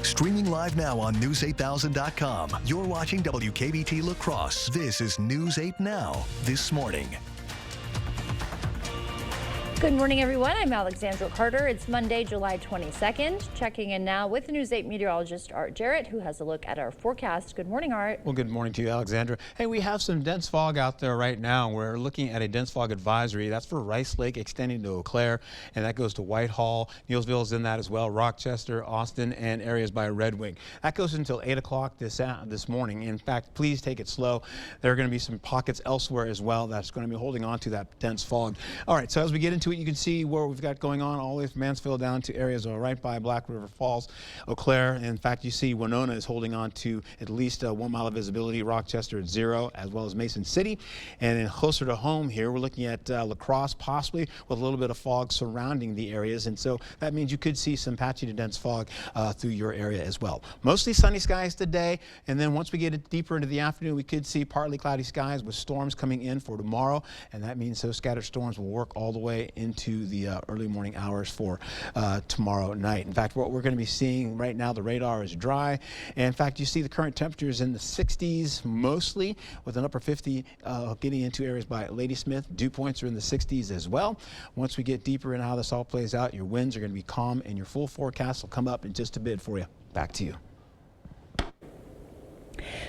Streaming live now on News8000.com. You're watching WKBT La Crosse. This is News 8 Now, This Morning. Good morning, everyone. I'm Alexandra Carter. It's Monday, July 22nd. Checking in now with News 8 meteorologist Art Jarrett, who has a look at our forecast. Good morning, Art. Well, good morning to you, Alexandra. Hey, we have some dense fog out there right now. We're looking at a dense fog advisory. That's for Rice Lake extending to Eau Claire, and that goes to Whitehall. Neillsville is in that as well. Rochester, Austin, and areas by Red Wing. That goes until 8 o'clock this morning. In fact, please take it slow. There are going to be some pockets elsewhere as well that's going to be holding on to that dense fog. All right, so as we get into it, you can see where we've got going on all the way from Mansfield down to areas right by Black River Falls, Eau Claire. In fact, you see Winona is holding on to at least 1 mile of visibility. Rochester at 0, as well as Mason City. And then closer to home here, we're looking at La Crosse, possibly with a little bit of fog surrounding the areas. And so that means you could see some patchy to dense fog through your area as well. Mostly sunny skies today. And then once we get deeper into the afternoon, we could see partly cloudy skies with storms coming in for tomorrow. And that means those scattered storms will work all the way into the early morning hours for tomorrow night. In fact, what we're going to be seeing right now, the radar is dry. And in fact, you see the current temperatures in the 60s mostly, with an upper 50 getting into areas by Ladysmith. Dew points are in the 60s as well. Once we get deeper into how this all plays out, your winds are going to be calm and your full forecast will come up in just a bit for you. Back to you.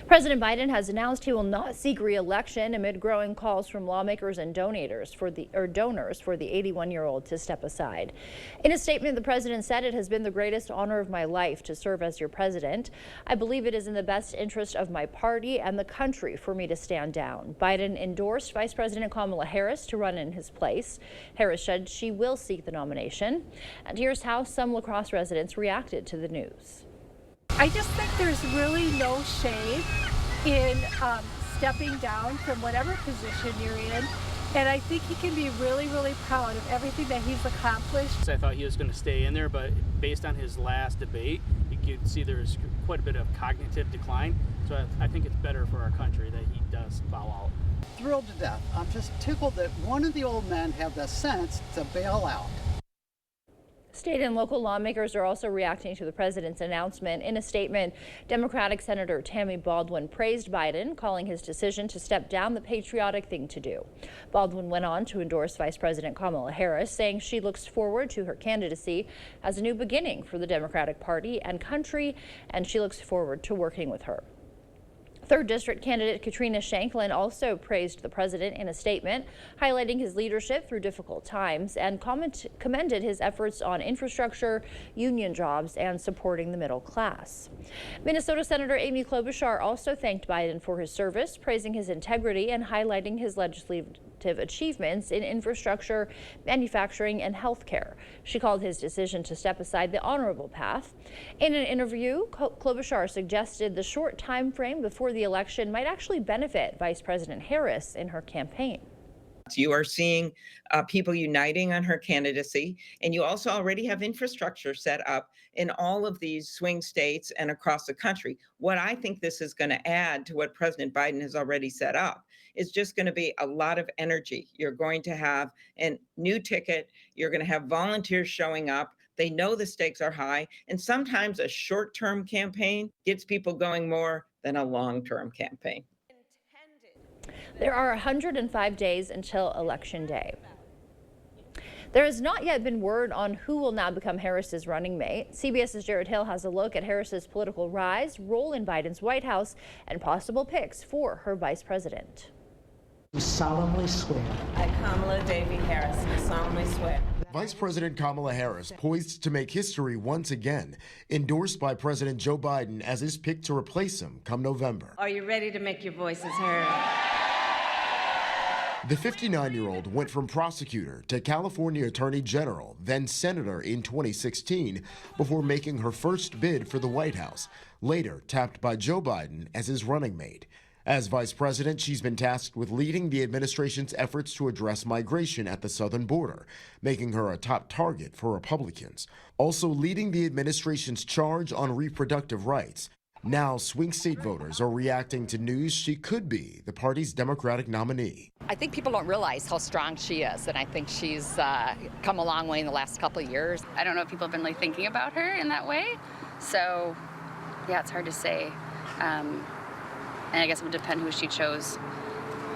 President Biden has announced he will not seek re-election amid growing calls from lawmakers and donors for the 81-year-old to step aside. In a statement, the president said, "It has been the greatest honor of my life to serve as your president. I believe it is in the best interest of my party and the country for me to stand down." Biden endorsed Vice President Kamala Harris to run in his place. Harris said she will seek the nomination. And here's how some La Crosse residents reacted to the news. I just think there's really no shame in stepping down from whatever position you're in. And I think he can be really, really proud of everything that he's accomplished. I thought he was going to stay in there, but based on his last debate, you could see there's quite a bit of cognitive decline. So I think it's better for our country that he does bow out. Thrilled to death. I'm just tickled that one of the old men have the sense to bail out. State and local lawmakers are also reacting to the president's announcement. In a statement, Democratic Senator Tammy Baldwin praised Biden, calling his decision to step down the patriotic thing to do. Baldwin went on to endorse Vice President Kamala Harris, saying she looks forward to her candidacy as a new beginning for the Democratic Party and country, and she looks forward to working with her. 3rd District candidate Katrina Shanklin also praised the president in a statement, highlighting his leadership through difficult times and commended his efforts on infrastructure, union jobs, and supporting the middle class. Minnesota Senator Amy Klobuchar also thanked Biden for his service, praising his integrity and highlighting his legislative achievements in infrastructure, manufacturing, and health care. She called his decision to step aside the honorable path. In an interview, Klobuchar suggested the short time frame before the election might actually benefit Vice President Harris in her campaign. You are seeing people uniting on her candidacy, and you also already have infrastructure set up in all of these swing states and across the country. What I think this is going to add to what President Biden has already set up is just going to be a lot of energy. You're going to have a new ticket. You're going to have volunteers showing up. They know the stakes are high, and sometimes a short-term campaign gets people going more than a long-term campaign. There are 105 days until Election Day. There has not yet been word on who will now become Harris's running mate. CBS's Jared Hill has a look at Harris's political rise, role in Biden's White House, and possible picks for her vice president. You solemnly swear. I, Kamala Davy Harris, do solemnly swear. Vice President Kamala Harris, poised to make history once again, endorsed by President Joe Biden as his pick to replace him come November. Are you ready to make your voices heard? The 59-year-old went from prosecutor to California Attorney General, then Senator in 2016, before making her first bid for the White House, later tapped by Joe Biden as his running mate. As vice president, she's been tasked with leading the administration's efforts to address migration at the southern border, making her a top target for Republicans. Also leading the administration's charge on reproductive rights. Now, swing state voters are reacting to news she could be the party's Democratic nominee. I think people don't realize how strong she is, and I think she's come a long way in the last couple of years. I don't know if people have been thinking about her in that way, so Yeah, it's hard to say. And I guess it would depend who she chose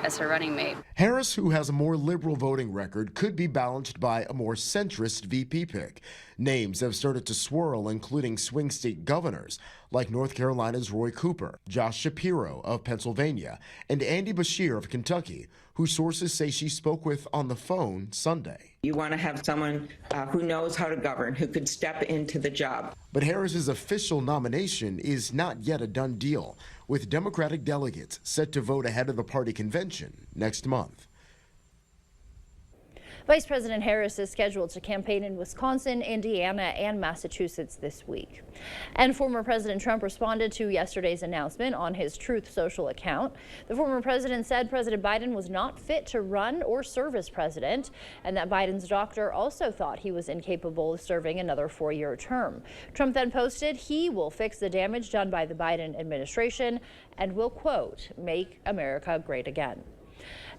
as her running mate. Harris, who has a more liberal voting record, could be balanced by a more centrist VP pick. Names have started to swirl, including swing state governors like North Carolina's Roy Cooper, Josh Shapiro of Pennsylvania, and Andy Beshear of Kentucky, who sources say she spoke with on the phone Sunday. You want to have someone who knows how to govern, who could step into the job. But Harris's official nomination is not yet a done deal, with Democratic delegates set to vote ahead of the party convention next month. Vice President Harris is scheduled to campaign in Wisconsin, Indiana, and Massachusetts this week. And former President Trump responded to yesterday's announcement on his Truth Social account. The former president said President Biden was not fit to run or serve as president, and that Biden's doctor also thought he was incapable of serving another 4-year term. Trump then posted he will fix the damage done by the Biden administration and will, quote, make America great again.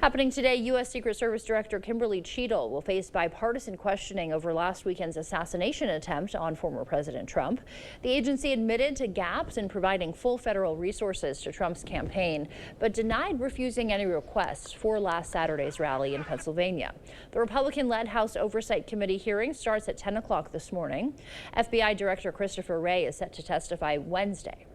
Happening today, U.S. Secret Service Director Kimberly Cheadle will face bipartisan questioning over last weekend's assassination attempt on former President Trump. The agency admitted to gaps in providing full federal resources to Trump's campaign, but denied refusing any requests for last Saturday's rally in Pennsylvania. The Republican-led House Oversight Committee hearing starts at 10 o'clock this morning. FBI Director Christopher Wray is set to testify Wednesday.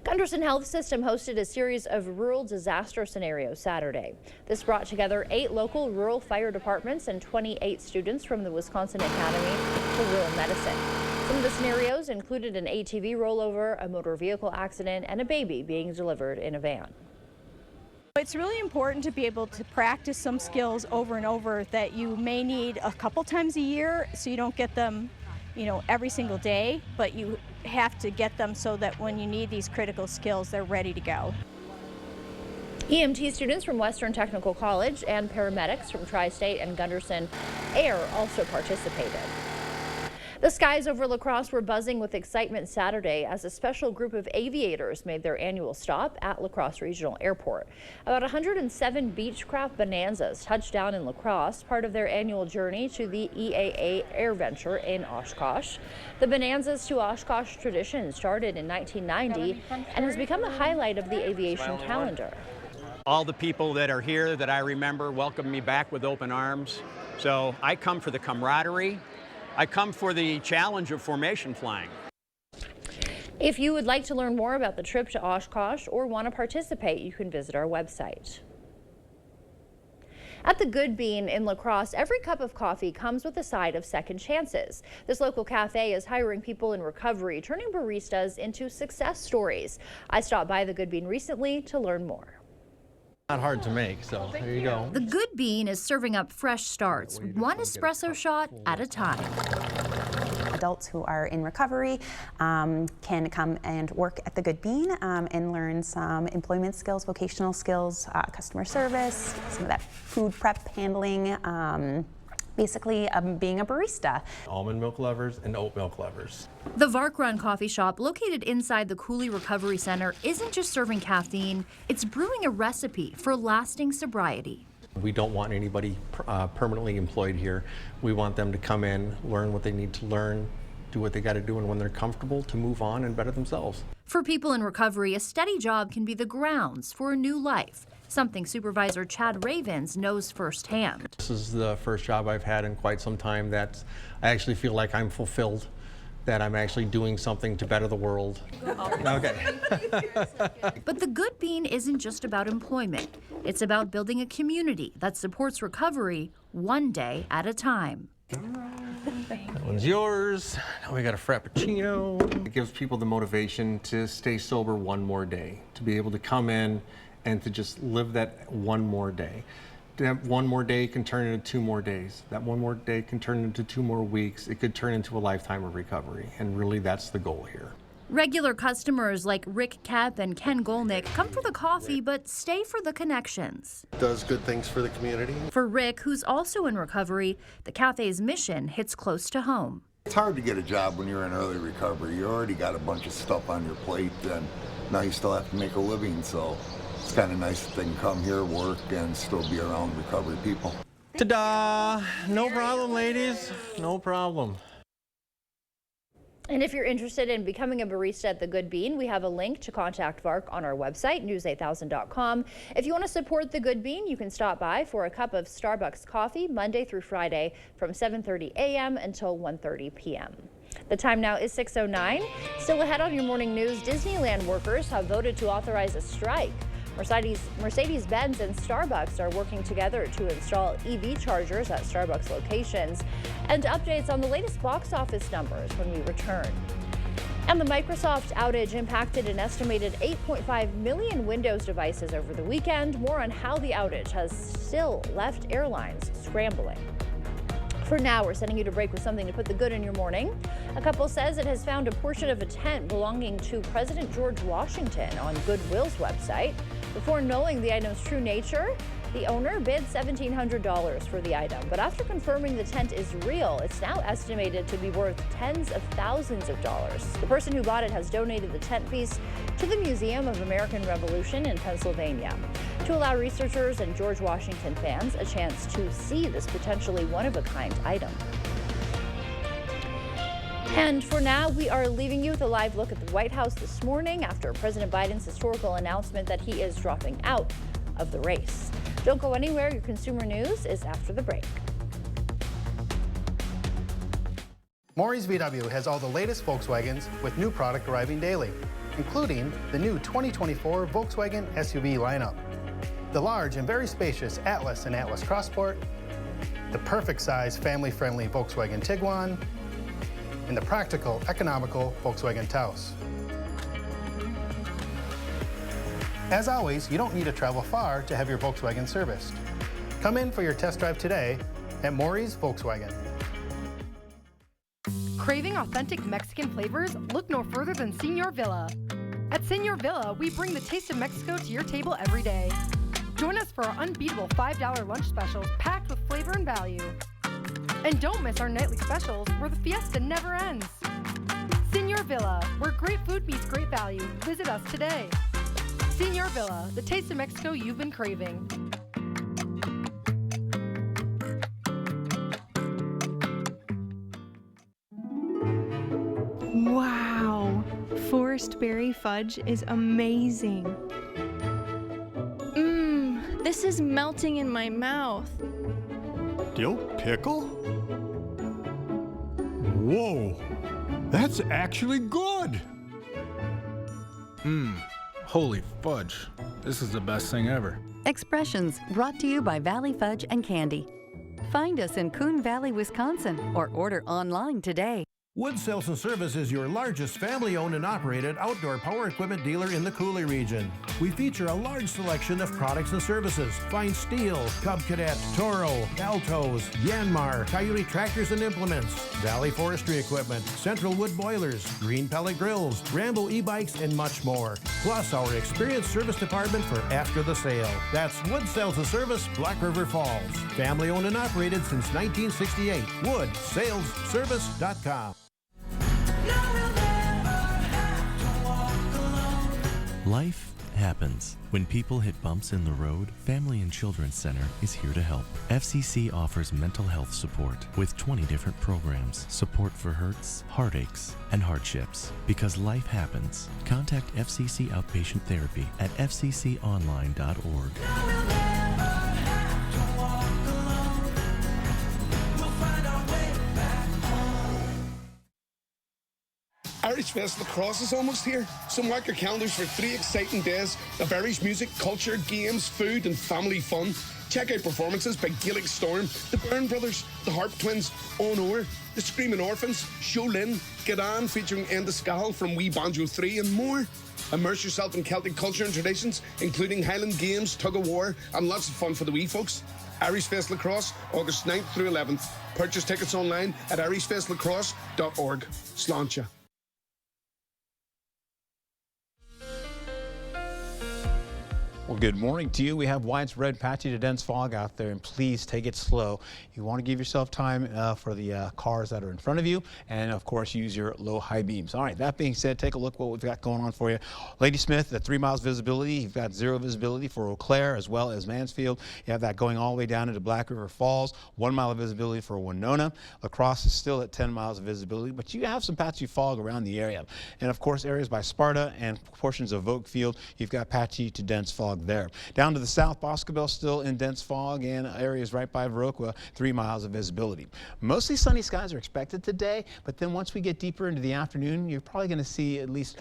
Gunderson Health System hosted a series of rural disaster scenarios Saturday. This brought together 8 local rural fire departments and 28 students from the Wisconsin Academy for Rural Medicine. Some of the scenarios included an ATV rollover, a motor vehicle accident, and a baby being delivered in a van. It's really important to be able to practice some skills over and over that you may need a couple times a year, so you don't get them, every single day, but you have to get them so that when you need these critical skills, they're ready to go. EMT students from Western Technical College and paramedics from Tri-State and Gunderson Air also participated. The skies over La Crosse were buzzing with excitement Saturday as a special group of aviators made their annual stop at La Crosse Regional Airport. About 107 Beechcraft Bonanzas touched down in La Crosse, part of their annual journey to the EAA Air Venture in Oshkosh. The Bonanzas to Oshkosh tradition started in 1990 and has become a highlight of the aviation calendar. All the people that are here that I remember welcome me back with open arms. So I come for the camaraderie. I come for the challenge of formation flying. If you would like to learn more about the trip to Oshkosh or want to participate, you can visit our website. At the Good Bean in La Crosse, every cup of coffee comes with a side of second chances. This local cafe is hiring people in recovery, turning baristas into success stories. I stopped by the Good Bean recently to learn more. Not hard to make, so there you go. The Good Bean is serving up fresh starts, one espresso shot at a time. Adults who are in recovery can come and work at the Good Bean and learn some employment skills, vocational skills, customer service, some of that food prep handling, basically being a barista. Almond milk lovers and oat milk lovers. The Vark Run coffee shop, located inside the Cooley Recovery Center, isn't just serving caffeine, it's brewing a recipe for lasting sobriety. We don't want anybody permanently employed here. We want them to come in, learn what they need to learn, do what they got to do, and when they're comfortable, to move on and better themselves. For people in recovery, a steady job can be the grounds for a new life, something Supervisor Chad Ravens knows firsthand. This is the first job I've had in quite some time that I actually feel like I'm fulfilled, that I'm actually doing something to better the world. Okay. But the Good Bean isn't just about employment. It's about building a community that supports recovery one day at a time. That one's yours. Now we got a Frappuccino. It gives people the motivation to stay sober one more day, to be able to come in and to just live that one more day. That one more day can turn into 2 more days. That one more day can turn into 2 more weeks. It could turn into a lifetime of recovery, and really that's the goal here. Regular customers like Rick Kepp and Ken Golnick come for the coffee but stay for the connections. Does good things for the community. For Rick, who's also in recovery, the cafe's mission hits close to home. It's hard to get a job when you're in early recovery. You already got a bunch of stuff on your plate, and now you still have to make a living, so it's kind of nice that they can come here, work, and still be around recovery people. Ta-da! No problem, ladies. No problem. And if you're interested in becoming a barista at the Good Bean, we have a link to contact Vark on our website, news8000.com. If you want to support the Good Bean, you can stop by for a cup of Starbucks coffee Monday through Friday from 7:30 a.m. until 1:30 p.m. The time now is 6:09. Still ahead on your morning news, Disneyland workers have voted to authorize a strike. Mercedes-Benz and Starbucks are working together to install EV chargers at Starbucks locations, and updates on the latest box office numbers when we return. And the Microsoft outage impacted an estimated 8.5 million Windows devices over the weekend. More on how the outage has still left airlines scrambling. For now, we're sending you to break with something to put the good in your morning. A couple says it has found a portion of a tent belonging to President George Washington on Goodwill's website. Before knowing the item's true nature, the owner bid $1,700 for the item. But after confirming the tent is real, it's now estimated to be worth tens of thousands of dollars. The person who bought it has donated the tent piece to the Museum of American Revolution in Pennsylvania to allow researchers and George Washington fans a chance to see this potentially one-of-a-kind item. And for now, we are leaving you with a live look at the White House this morning after President Biden's historical announcement that he is dropping out of the race. Don't go anywhere. Your consumer news is after the break. Maury's VW has all the latest Volkswagens with new product arriving daily, including the new 2024 Volkswagen SUV lineup, the large and very spacious Atlas and Atlas Crossport, the perfect size family-friendly Volkswagen Tiguan, and the practical, economical Volkswagen Taos. As always, you don't need to travel far to have your Volkswagen serviced. Come in for your test drive today at Maury's Volkswagen. Craving authentic Mexican flavors? Look no further than Senor Villa. At Senor Villa, we bring the taste of Mexico to your table every day. Join us for our unbeatable $5 lunch specials packed with flavor and value. And don't miss our nightly specials where the fiesta never ends. Senor Villa, where great food meets great value. Visit us today. Senor Villa, the taste of Mexico you've been craving. Wow, forest berry fudge is amazing. This is melting in my mouth. Dill pickle? Whoa, that's actually good. Holy fudge. This is the best thing ever. Expressions brought to you by Valley Fudge and Candy. Find us in Coon Valley, Wisconsin, or order online today. Wood Sales and Service is your largest family-owned and operated outdoor power equipment dealer in the Coulee region. We feature a large selection of products and services. Find Steel, Cub Cadet, Toro, Altos, Yanmar, Coyote tractors and implements, Valley Forestry equipment, Central Wood boilers, Green Pellet grills, Rambo e-bikes, and much more. Plus our experienced service department for after the sale. That's Wood Sales and Service, Black River Falls. Family-owned and operated since 1968. WoodSalesService.com. Life happens. When people hit bumps in the road, Family and Children's Center is here to help. FCC offers mental health support with 20 different programs, support for hurts, heartaches, and hardships. Because life happens, contact FCC Outpatient Therapy at fcconline.org. Irish Fest Lacrosse is almost here, so mark your calendars for 3 exciting days of Irish music, culture, games, food and family fun. Check out performances by Gaelic Storm, the Byrne Brothers, the Harp Twins, On O'er, the Screaming Orphans, Show Lynn, Get On featuring Enda Scahill from Wee Banjo 3 and more. Immerse yourself in Celtic culture and traditions, including Highland games, tug-of-war and lots of fun for the wee folks. Irish Fest Lacrosse, August 9th through 11th. Purchase tickets online at irishfestlacrosse.org. Sláinte. Well, good morning to you. We have widespread patchy to dense fog out there, and please take it slow. You want to give yourself time for the cars that are in front of you, and of course use your low high beams. All right, that being said, take a look what we've got going on for you. Ladysmith at 3 miles visibility. You've got 0 visibility for Eau Claire as well as Mansfield. You have that going all the way down into Black River Falls. 1 mile of visibility for Winona. La Crosse is still at 10 miles of visibility, but you have some patchy fog around the area. And of course, areas by Sparta and portions of Oakfield, you've got patchy to dense fog there. Down to the south, Boscobel still in dense fog, and areas right by Viroqua, 3 miles of visibility. Mostly sunny skies are expected today, but then once we get deeper into the afternoon, you're probably going to see at least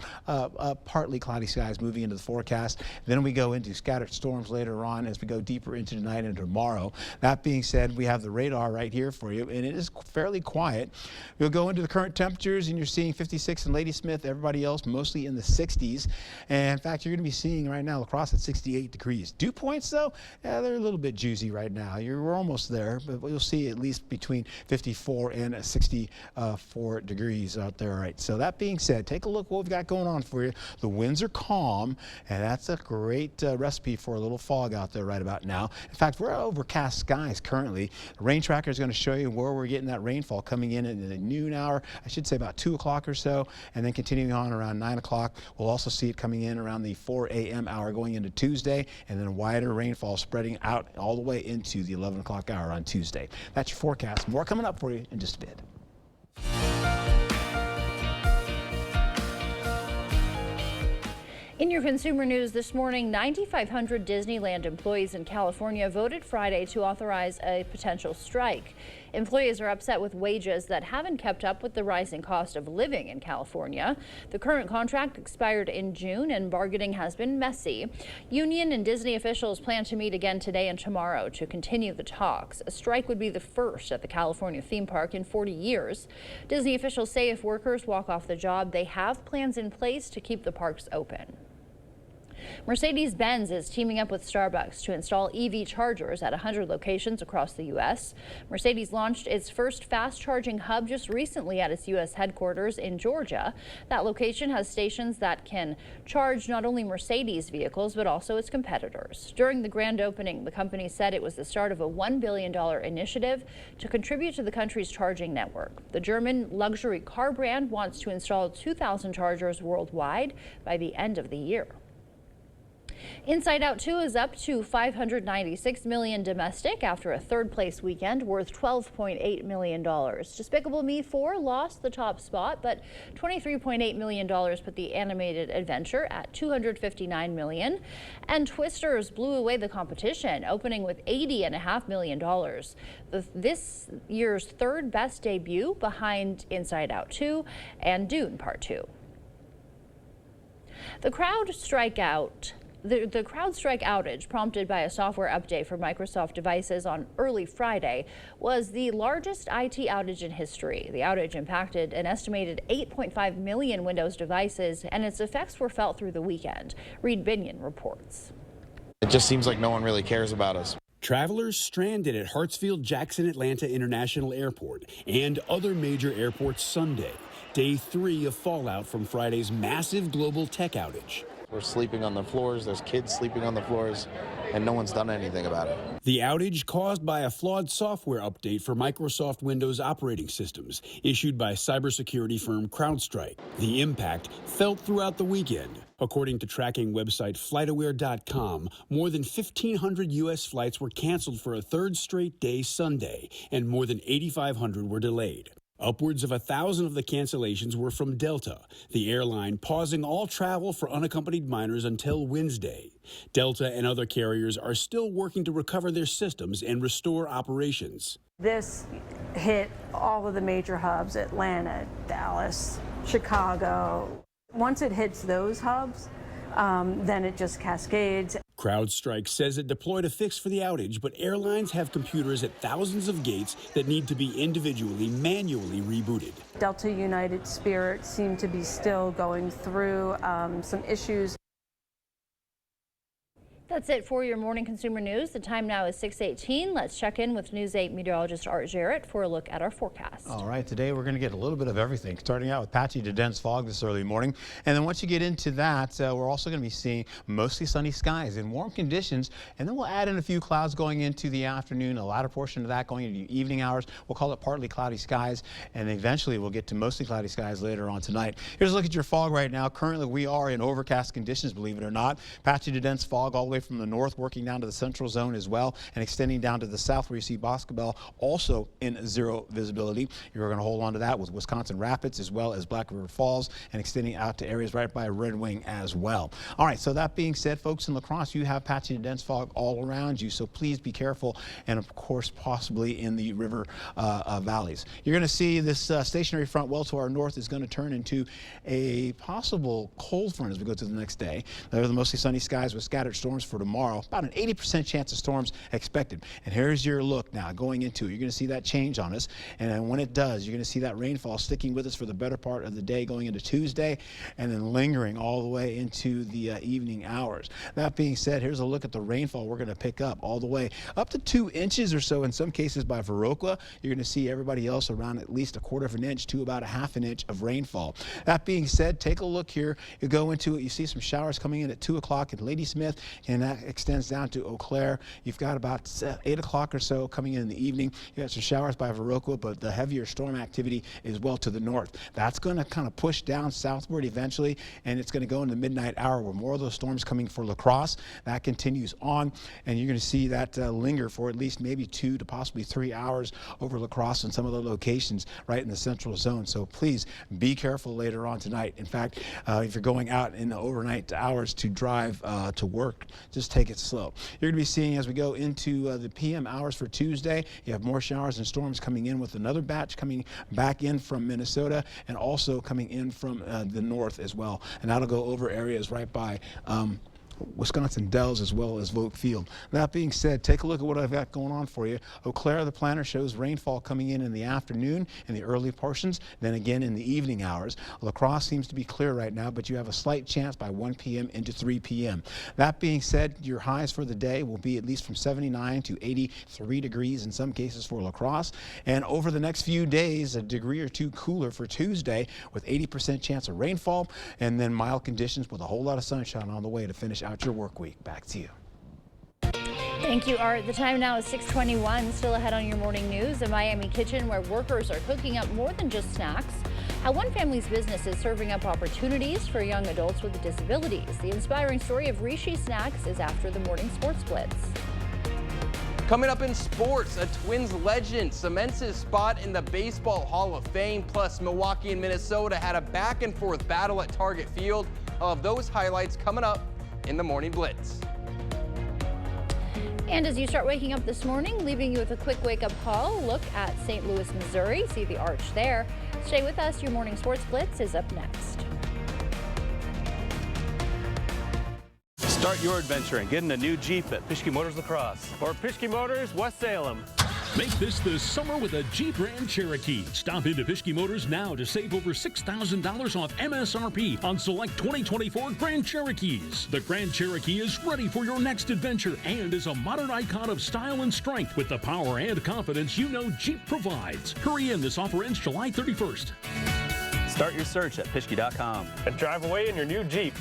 partly cloudy skies moving into the forecast. Then we go into scattered storms later on as we go deeper into tonight and tomorrow. That being said, we have the radar right here for you, and it is fairly quiet. We'll go into the current temperatures, and you're seeing 56 in Ladysmith, everybody else mostly in the 60s. And in fact, you're going to be seeing right now La Crosse at 68 degrees. Dew points, though, they're a little bit juicy right now. We're almost there, but you'll see at least between 54 and 64 degrees out there. Right. So that being said, take a look what we've got going on for you. The winds are calm, and that's a great recipe for a little fog out there right about now. In fact, we're overcast skies currently. The rain tracker is going to show you where we're getting that rainfall coming in the noon hour. I should say about 2 o'clock or so, and then continuing on around 9 o'clock. We'll also see it coming in around the 4 a.m. hour going into Tuesday, and then wider rainfall spreading out all the way into the 11 o'clock hour on Tuesday. That's your forecast. More coming up for you in just a bit. In your consumer news this morning, 9,500 Disneyland employees in California voted Friday to authorize a potential strike. Employees are upset with wages that haven't kept up with the rising cost of living in California. The current contract expired in June, and bargaining has been messy. Union and Disney officials plan to meet again today and tomorrow to continue the talks. A strike would be the first at the California theme park in 40 years. Disney officials say if workers walk off the job, they have plans in place to keep the parks open. Mercedes-Benz is teaming up with Starbucks to install EV chargers at 100 locations across the U.S. Mercedes launched its first fast-charging hub just recently at its U.S. headquarters in Georgia. That location has stations that can charge not only Mercedes vehicles, but also its competitors. During the grand opening, the company said it was the start of a $1 billion initiative to contribute to the country's charging network. The German luxury car brand wants to install 2,000 chargers worldwide by the end of the year. Inside Out 2 is up to $596 million domestic after a third-place weekend worth $12.8 million. Despicable Me 4 lost the top spot, but $23.8 million put the animated adventure at $259 million. And Twisters blew away the competition, opening with $80.5 million. This year's third best debut behind Inside Out 2 and Dune Part 2. The CrowdStrike outage prompted by a software update for Microsoft devices on early Friday was the largest IT outage in history. The outage impacted an estimated 8.5 million Windows devices, and its effects were felt through the weekend. Reed Binion reports. It just seems like no one really cares about us. Travelers stranded at Hartsfield-Jackson Atlanta International Airport and other major airports Sunday, day 3 of fallout from Friday's massive global tech outage. We're sleeping on the floors, there's kids sleeping on the floors, and no one's done anything about it. The outage caused by a flawed software update for Microsoft Windows operating systems issued by cybersecurity firm CrowdStrike. The impact felt throughout the weekend. According to tracking website FlightAware.com, more than 1,500 U.S. flights were canceled for a third straight day Sunday, and more than 8,500 were delayed. Upwards of 1,000 of the cancellations were from Delta, the airline pausing all travel for unaccompanied minors until Wednesday. Delta and other carriers are still working to recover their systems and restore operations. This hit all of the major hubs, Atlanta, Dallas, Chicago. Once it hits those hubs, then it just cascades. CrowdStrike says it deployed a fix for the outage, but airlines have computers at thousands of gates that need to be individually, manually rebooted. Delta, United, Spirit seem to be still going through some issues. That's it for your morning consumer news. The time now is 6:18. Let's check in with News 8 meteorologist Art Jarrett for a look at our forecast. All right, today we're going to get a little bit of everything, starting out with patchy to dense fog this early morning. And then once you get into that, we're also going to be seeing mostly sunny skies and warm conditions. And then we'll add in a few clouds going into the afternoon, a latter portion of that going into evening hours. We'll call it partly cloudy skies. And eventually we'll get to mostly cloudy skies later on tonight. Here's a look at your fog right now. Currently we are in overcast conditions, believe it or not. Patchy to dense fog all the way from the north, working down to the central zone as well, and extending down to the south where you see Boscobel also in zero visibility. You're going to hold on to that with Wisconsin Rapids as well as Black River Falls, and extending out to areas right by Red Wing as well. All right, so that being said, folks, in La Crosse, you have patchy to dense fog all around you, so please be careful, and of course possibly in the river valleys. You're going to see this stationary front well to our north is going to turn into a possible cold front as we go to the next day. There are the mostly sunny skies with scattered storms for tomorrow. About an 80% chance of storms expected. And here's your look now going into it. You're going to see that change on us. And then when it does, you're going to see that rainfall sticking with us for the better part of the day going into Tuesday, and then lingering all the way into the evening hours. That being said, here's a look at the rainfall we're going to pick up all the way up to 2 inches or so in some cases by Viroqua. You're going to see everybody else around at least 1/4 of an inch to about 1/2 an inch of rainfall. That being said, take a look here. You go into it, you see some showers coming in at 2 o'clock in Ladysmith, and that extends down to Eau Claire. You've got about 8 o'clock or so coming in the evening. You got some showers by Viroqua, but the heavier storm activity is well to the north. That's going to kind of push down southward eventually, and it's going to go into the midnight hour where more of those storms coming for La Crosse. That continues on, and you're going to see that linger for at least maybe 2 to possibly 3 hours over La Crosse and some of the locations right in the central zone. So please be careful later on tonight. In fact, if you're going out in the overnight hours to drive to work, just take it slow. You're going to be seeing as we go into the PM hours for Tuesday, you have more showers and storms coming in with another batch coming back in from Minnesota and also coming in from the north as well. And that'll go over areas right by Wisconsin Dells as well as Vogt Field. That being said, take a look at what I've got going on for you. Eau Claire, the planner shows rainfall coming in the afternoon in the early portions, then again in the evening hours. La Crosse seems to be clear right now, but you have a slight chance by 1 p.m. into 3 p.m. That being said, your highs for the day will be at least from 79 to 83 degrees in some cases for La Crosse. And over the next few days, a degree or two cooler for Tuesday with 80% chance of rainfall, and then mild conditions with a whole lot of sunshine on the way to finish out your work week. Back to you. Thank you, Art. The time now is 6:21. Still ahead on your morning news, a Miami kitchen where workers are cooking up more than just snacks. How one family's business is serving up opportunities for young adults with disabilities. The inspiring story of Rishi Snacks is after the morning sports blitz. Coming up in sports, a Twins legend cements his spot in the Baseball Hall of Fame. Plus, Milwaukee and Minnesota had a back-and-forth battle at Target Field. Of those highlights coming up in the Morning Blitz. And as you start waking up this morning, leaving you with a quick wake-up call, look at St. Louis, Missouri. See the arch there. Stay with us. Your Morning Sports Blitz is up next. Start your adventure and get in a new Jeep at Pischke Motors La Crosse or Pischke Motors West Salem. Make this the summer with a Jeep Grand Cherokee. Stop into Pischke Motors now to save over $6,000 off MSRP on select 2024 Grand Cherokees. The Grand Cherokee is ready for your next adventure and is a modern icon of style and strength with the power and confidence you know Jeep provides. Hurry in, this offer ends July 31st. Start your search at Pischke.com and drive away in your new Jeep.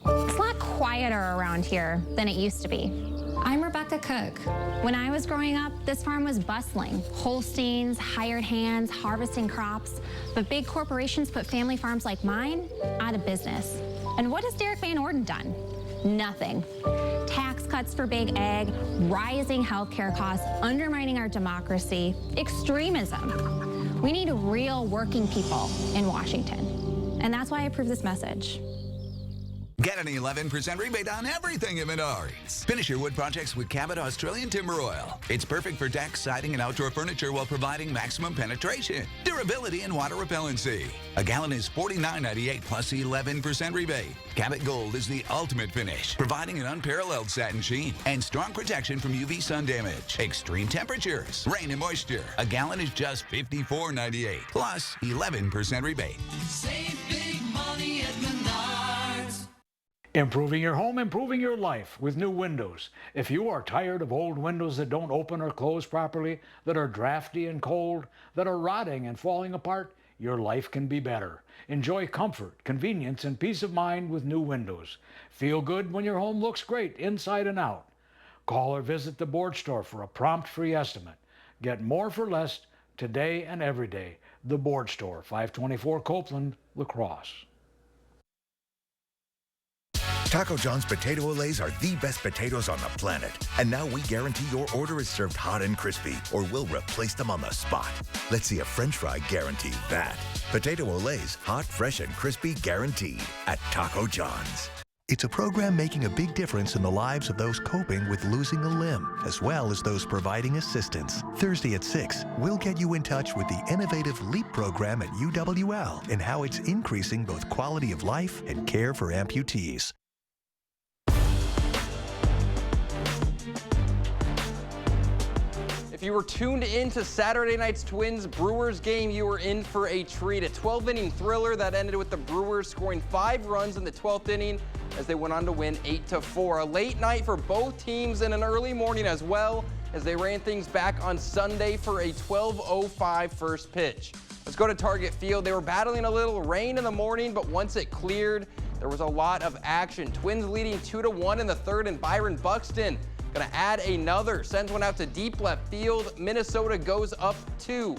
It's a lot quieter around here than it used to be. I'm Rebecca Cook. When I was growing up, this farm was bustling. Holsteins, hired hands, harvesting crops. But big corporations put family farms like mine out of business. And what has Derek Van Orden done? Nothing. Tax cuts for big ag, rising healthcare costs, undermining our democracy, extremism. We need real working people in Washington. And that's why I approve this message. Get an 11% rebate on everything at Menards. Finish your wood projects with Cabot Australian Timber Oil. It's perfect for decks, siding, and outdoor furniture while providing maximum penetration, durability, and water repellency. A gallon is $49.98 plus 11% rebate. Cabot Gold is the ultimate finish, providing an unparalleled satin sheen and strong protection from UV sun damage, extreme temperatures, rain, and moisture. A gallon is just $54.98 plus 11% rebate. Save big money at Menards. Improving your home, improving your life with new windows. If you are tired of old windows that don't open or close properly, that are drafty and cold, that are rotting and falling apart, your life can be better. Enjoy comfort, convenience, and peace of mind with new windows. Feel good when your home looks great inside and out. Call or visit the Board Store for a prompt free estimate. Get more for less today and every day. The Board Store, 524 Copeland, La Crosse. Taco John's potato olays are the best potatoes on the planet. And now we guarantee your order is served hot and crispy, or we'll replace them on the spot. Let's see a French fry guarantee that. Potato olays, hot, fresh, and crispy guaranteed at Taco John's. It's a program making a big difference in the lives of those coping with losing a limb, as well as those providing assistance. Thursday at 6, we'll get you in touch with the innovative LEAP program at UWL and how it's increasing both quality of life and care for amputees. If you were tuned in to Saturday night's Twins-Brewers game, you were in for a treat. A 12-inning thriller that ended with the Brewers scoring 5 runs in the 12th inning as they went on to win 8-4. A late night for both teams and an early morning as well as they ran things back on Sunday for a 12:05 first pitch. Let's go to Target Field. They were battling a little rain in the morning, but once it cleared, there was a lot of action. Twins leading 2-1 in the third, and Byron Buxton gonna add another, sends one out to deep left field. Minnesota goes up 2.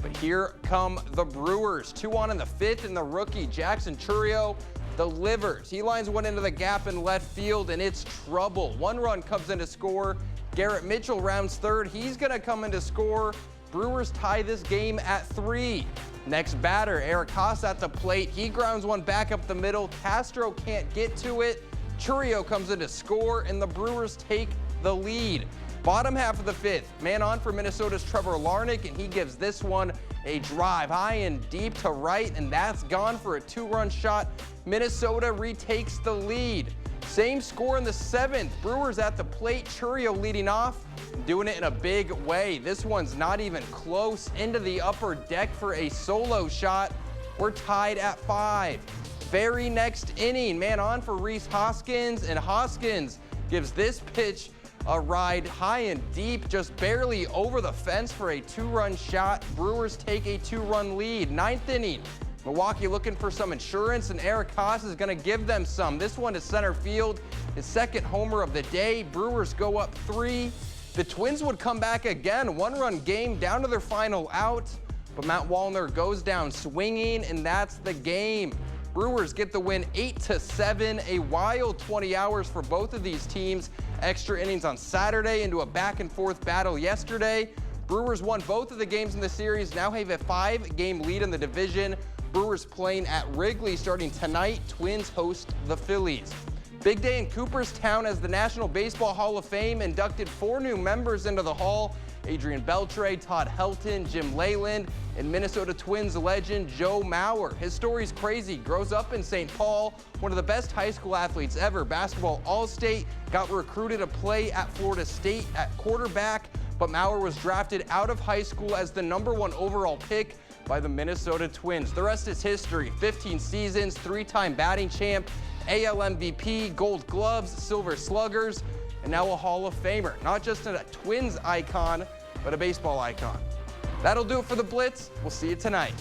But here come the Brewers. 2 on in the 5th, and the rookie Jackson Chourio delivers. He lines one into the gap in left field, and it's trouble. 1 run comes in to score. Garrett Mitchell rounds third. He's gonna come in to score. Brewers tie this game at 3. Next batter, Eric Haas at the plate. He grounds one back up the middle. Castro can't get to it. Chourio comes in to score, and the Brewers take the lead. Bottom half of the 5th, man on for Minnesota's Trevor Larnach, and he gives this one a drive high and deep to right, and that's gone for a 2-run shot. Minnesota retakes the lead. Same score in the 7th. Brewers at the plate, Chourio leading off, doing it in a big way. This one's not even close, into the upper deck for a solo shot. We're tied at 5. Very next inning, man on for Rhys Hoskins, and Hoskins gives this pitch a ride high and deep, just barely over the fence for a 2-run shot. Brewers take a 2-run lead. 9th inning, Milwaukee looking for some insurance, and Eric Haas is going to give them some. This one to center field, his 2nd homer of the day. Brewers go up 3. The Twins would come back again, 1-run game down to their final out, but Matt Wallner goes down swinging, and that's the game. Brewers get the win 8-7, a wild 20 hours for both of these teams. Extra innings on Saturday into a back-and-forth battle yesterday. Brewers won both of the games in the series, now have a 5-game lead in the division. Brewers playing at Wrigley starting tonight. Twins host the Phillies. Big day in Cooperstown as the National Baseball Hall of Fame inducted 4 new members into the Hall. Adrian Beltre, Todd Helton, Jim Leyland, and Minnesota Twins legend Joe Mauer. His story's crazy. Grows up in St. Paul, one of the best high school athletes ever. Basketball All-State, got recruited to play at Florida State at quarterback, but Mauer was drafted out of high school as the #1 overall pick by the Minnesota Twins. The rest is history. 15 seasons, 3-time batting champ, AL MVP, Gold Gloves, Silver Sluggers, and now a Hall of Famer. Not just a Twins icon, but a baseball icon. That'll do it for the Blitz. We'll see you tonight.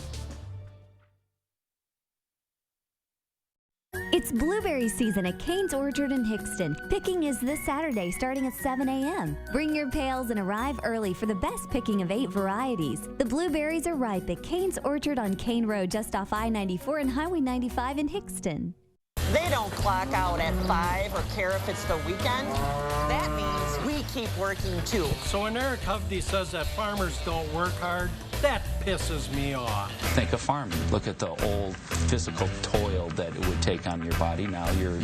It's blueberry season at Cane's Orchard in Hickston. Picking is this Saturday starting at 7 a.m. Bring your pails and arrive early for the best picking of 8 varieties. The blueberries are ripe at Cane's Orchard on Cane Road just off I-94 and Highway 95 in Hickston. They don't clock out at 5 or care if it's the weekend. That means we keep working too. So when Eric Hovde says that farmers don't work hard, that pisses me off. Think of farming. Look at the old physical toil that it would take on your body. Now you're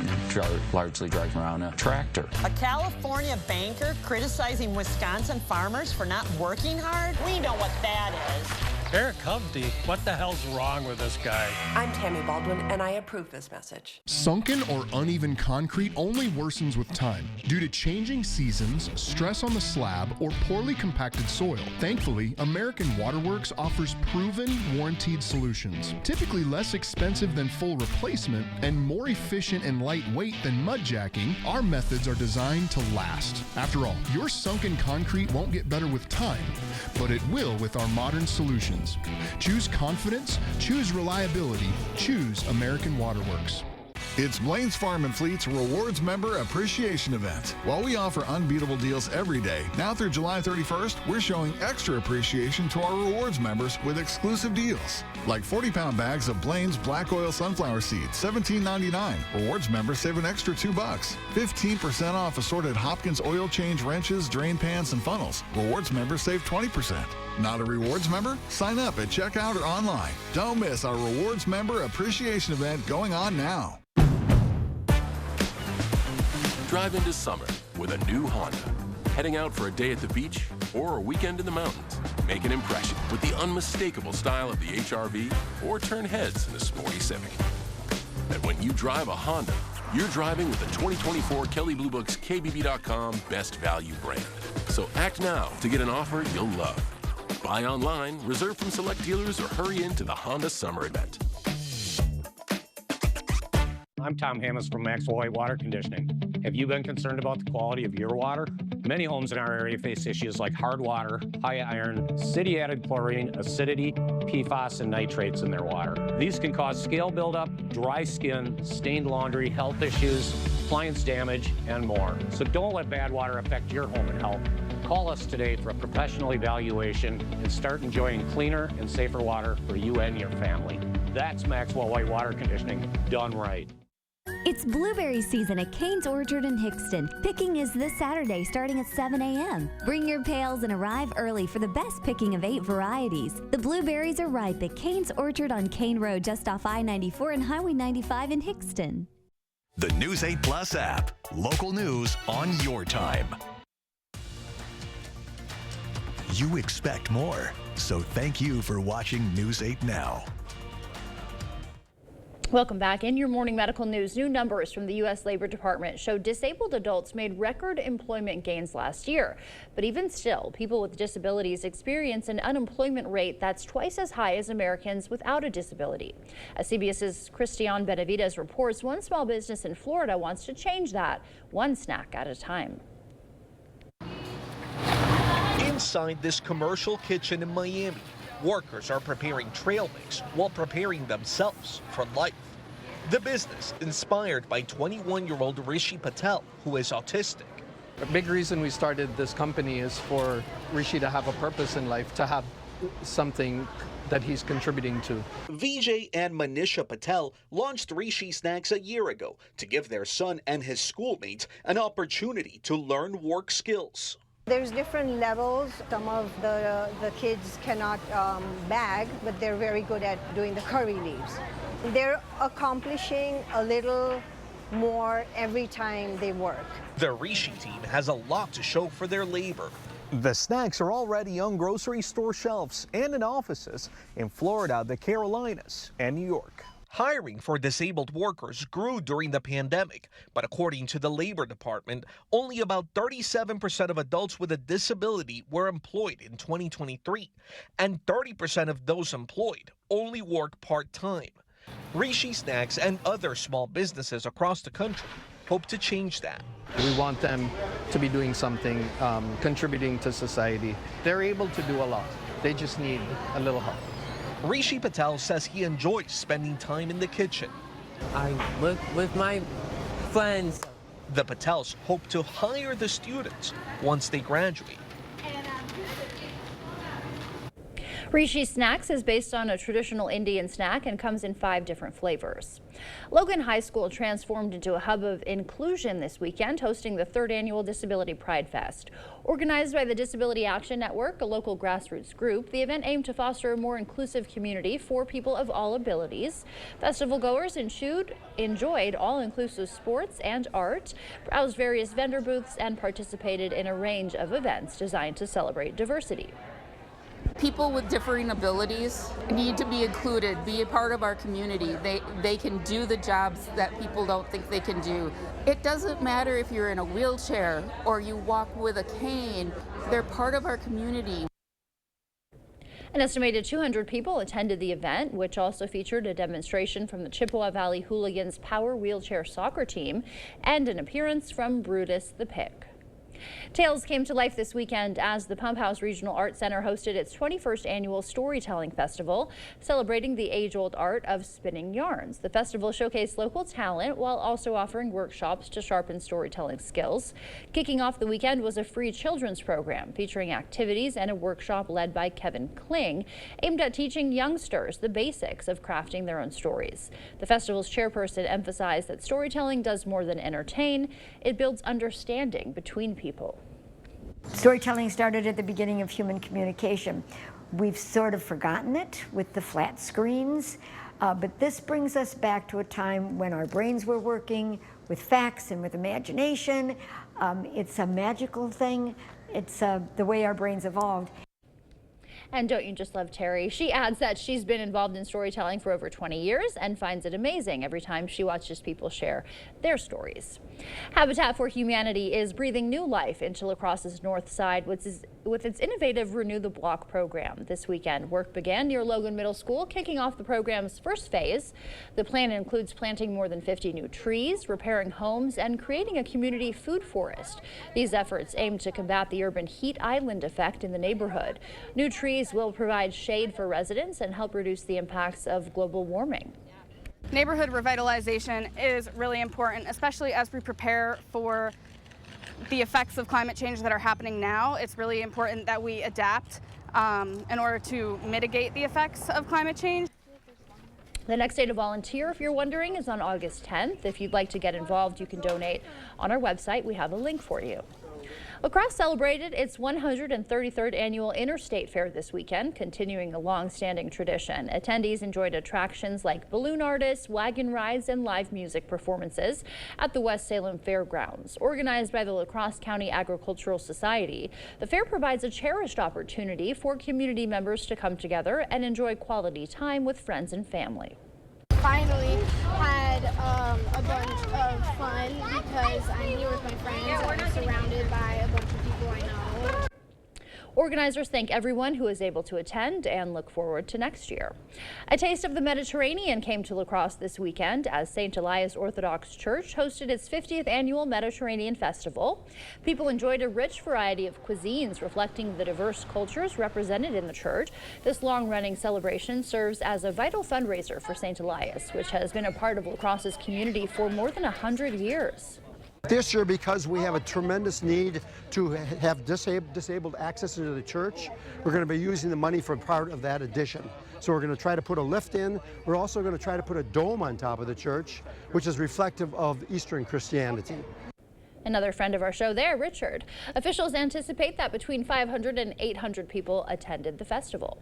largely driving around a tractor. A California banker criticizing Wisconsin farmers for not working hard? We know what that is. Eric Hovde, what the hell's wrong with this guy? I'm Tammy Baldwin, and I approve this message. Sunken or uneven concrete only worsens with time due to changing seasons, stress on the slab, or poorly compacted soil. Thankfully, American Waterworks offers proven, warranted solutions. Typically less expensive than full replacement and more efficient and lightweight than mud jacking, our methods are designed to last. After all, your sunken concrete won't get better with time, but it will with our modern solutions. Choose confidence, choose reliability, choose American Waterworks. It's Blaine's Farm and Fleet's Rewards Member Appreciation Event. While we offer unbeatable deals every day, now through July 31st, we're showing extra appreciation to our rewards members with exclusive deals. Like 40-pound bags of Blaine's Black Oil Sunflower Seeds, $17.99. Rewards members save an extra $2. 15% off assorted Hopkins oil change wrenches, drain pans, and funnels. Rewards members save 20%. Not a rewards member? Sign up at checkout or online. Don't miss our Rewards Member Appreciation Event going on now. Drive into summer with a new Honda. Heading out for a day at the beach or a weekend in the mountains. Make an impression with the unmistakable style of the HR-V or turn heads in the sporty Civic. And when you drive a Honda, you're driving with the 2024 Kelley Blue Book's KBB.com Best Value brand. So act now to get an offer you'll love. Buy online, reserve from select dealers, or hurry into the Honda Summer Event. I'm Tom Hammes from Maxwell White Water Conditioning. Have you been concerned about the quality of your water? Many homes in our area face issues like hard water, high iron, city-added chlorine, acidity, PFAS, and nitrates in their water. These can cause scale buildup, dry skin, stained laundry, health issues, appliance damage, and more. So don't let bad water affect your home and health. Call us today for a professional evaluation and start enjoying cleaner and safer water for you and your family. That's Maxwell White Water Conditioning done right. It's blueberry season at Kane's Orchard in Hickston. Picking is this Saturday starting at 7 a.m. Bring your pails and arrive early for the best picking of 8 varieties. The blueberries are ripe at Kane's Orchard on Kane Road just off I-94 and Highway 95 in Hickston. The News 8 Plus app. Local news on your time. You expect more, so thank you for watching News 8 Now. Welcome back. In your morning medical news, new numbers from the U.S. Labor Department show disabled adults made record employment gains last year. But even still, people with disabilities experience an unemployment rate that's twice as high as Americans without a disability. As CBS's Christian Benavides reports, one small business in Florida wants to change that, one snack at a time. Inside this commercial kitchen in Miami, workers are preparing trail mix while preparing themselves for life. The business inspired by 21-year-old Rishi Patel, who is autistic. A big reason we started this company is for Rishi to have a purpose in life, to have something that he's contributing to. Vijay and Manisha Patel launched Rishi Snacks a year ago to give their son and his schoolmates an opportunity to learn work skills. There's different levels. Some of the kids cannot bag, but they're very good at doing the curry leaves. They're accomplishing a little more every time they work. The Rishi team has a lot to show for their labor. The snacks are already on grocery store shelves and in offices in Florida, the Carolinas, and New York. Hiring for disabled workers grew during the pandemic, but according to the Labor Department, only about 37% of adults with a disability were employed in 2023, and 30% of those employed only work part-time. Rishi Snacks and other small businesses across the country hope to change that. We want them to be doing something, contributing to society. They're able to do a lot. They just need a little help. Rishi Patel says he enjoys spending time in the kitchen. I work with my friends. The Patels hope to hire the students once they graduate. Rishi Snacks is based on a traditional Indian snack and comes in 5 different flavors. Logan High School transformed into a hub of inclusion this weekend, hosting the 3rd annual Disability Pride Fest. Organized by the Disability Action Network, a local grassroots group, the event aimed to foster a more inclusive community for people of all abilities. Festival goers enjoyed all-inclusive sports and art, browsed various vendor booths, and participated in a range of events designed to celebrate diversity. People with differing abilities need to be included, be a part of our community. They can do the jobs that people don't think they can do. It doesn't matter if you're in a wheelchair or you walk with a cane, they're part of our community. An estimated 200 people attended the event, which also featured a demonstration from the Chippewa Valley Hooligans Power Wheelchair Soccer Team and an appearance from Brutus the Pig. Tales came to life this weekend as the Pump House Regional Art Center hosted its 21st annual Storytelling Festival, celebrating the age-old art of spinning yarns. The festival showcased local talent while also offering workshops to sharpen storytelling skills. Kicking off the weekend was a free children's program featuring activities and a workshop led by Kevin Kling, aimed at teaching youngsters the basics of crafting their own stories. The festival's chairperson emphasized that storytelling does more than entertain, it builds understanding between people. Storytelling started at the beginning of human communication. We've sort of forgotten it with the flat screens, but this brings us back to a time when our brains were working with facts and with imagination. It's a magical thing. It's the way our brains evolved. And don't you just love Terry? She adds that she's been involved in storytelling for over 20 years and finds it amazing every time she watches people share their stories. Habitat for Humanity is breathing new life into La Crosse's north side with its innovative Renew the Block program. This weekend, work began near Logan Middle School, kicking off the program's first phase. The plan includes planting more than 50 new trees, repairing homes, and creating a community food forest. These efforts aim to combat the urban heat island effect in the neighborhood. New trees will provide shade for residents and help reduce the impacts of global warming. Neighborhood revitalization is really important, especially as we prepare for the effects of climate change that are happening now. It's really important that we adapt in order to mitigate the effects of climate change. The next day to volunteer, if you're wondering, is on August 10th. If you'd like to get involved, you can donate on our website. We have a link for you. La Crosse celebrated its 133rd annual Interstate Fair this weekend, continuing a long-standing tradition. Attendees enjoyed attractions like balloon artists, wagon rides, and live music performances at the West Salem Fairgrounds. Organized by the La Crosse County Agricultural Society, the fair provides a cherished opportunity for community members to come together and enjoy quality time with friends and family. Finally had a bunch of fun because I'm here with my friends and I'm surrounded by a bunch of people I know. Organizers thank everyone who is able to attend and look forward to next year. A taste of the Mediterranean came to La Crosse this weekend as St. Elias Orthodox Church hosted its 50th annual Mediterranean Festival. People enjoyed a rich variety of cuisines reflecting the diverse cultures represented in the church. This long-running celebration serves as a vital fundraiser for St. Elias, which has been a part of La Crosse's community for more than 100 years. This year, because we have a tremendous need to have disabled access into the church, we're going to be using the money for part of that addition. So we're going to try to put a lift in. We're also going to try to put a dome on top of the church, which is reflective of Eastern Christianity. Another friend of our show there, Richard. Officials anticipate that between 500 and 800 people attended the festival.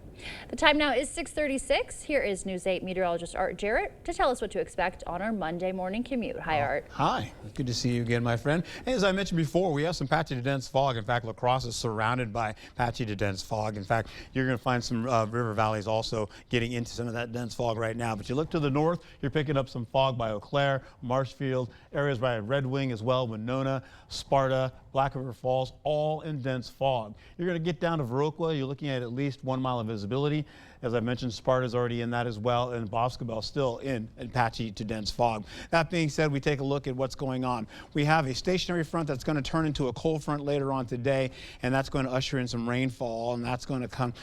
The time now is 6:36. Here is News 8 meteorologist Art Jarrett to tell us what to expect on our Monday morning commute. Hi, Art. Hi. Good to see you again, my friend. And as I mentioned before, we have some patchy to dense fog. In fact, La Crosse is surrounded by patchy to dense fog. In fact, you're going to find some river valleys also getting into some of that dense fog right now. But you look to the north, you're picking up some fog by Eau Claire, Marshfield, areas by Red Wing as well, Winona, Sparta, Black River Falls, all in dense fog. You're going to get down to Viroqua. You're looking at least 1 mile of visibility. As I mentioned, Sparta's already in that as well, and Boscobel still in patchy to dense fog. That being said, we take a look at what's going on. We have a stationary front that's going to turn into a cold front later on today, and that's going to usher in some rainfall, and that's going to come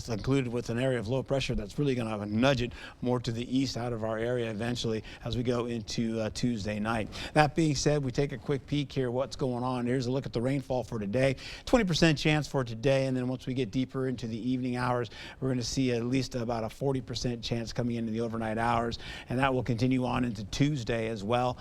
included with an area of low pressure that's really going to nudge it more to the east out of our area eventually as we go into Tuesday night. That being said, we take a quick peek here what's going on. Here's a look at the rainfall for today. 20% chance for today, and then once we get deeper into the evening hours, we're going to see see at least about a 40% chance coming into the overnight hours, and that will continue on into Tuesday as well,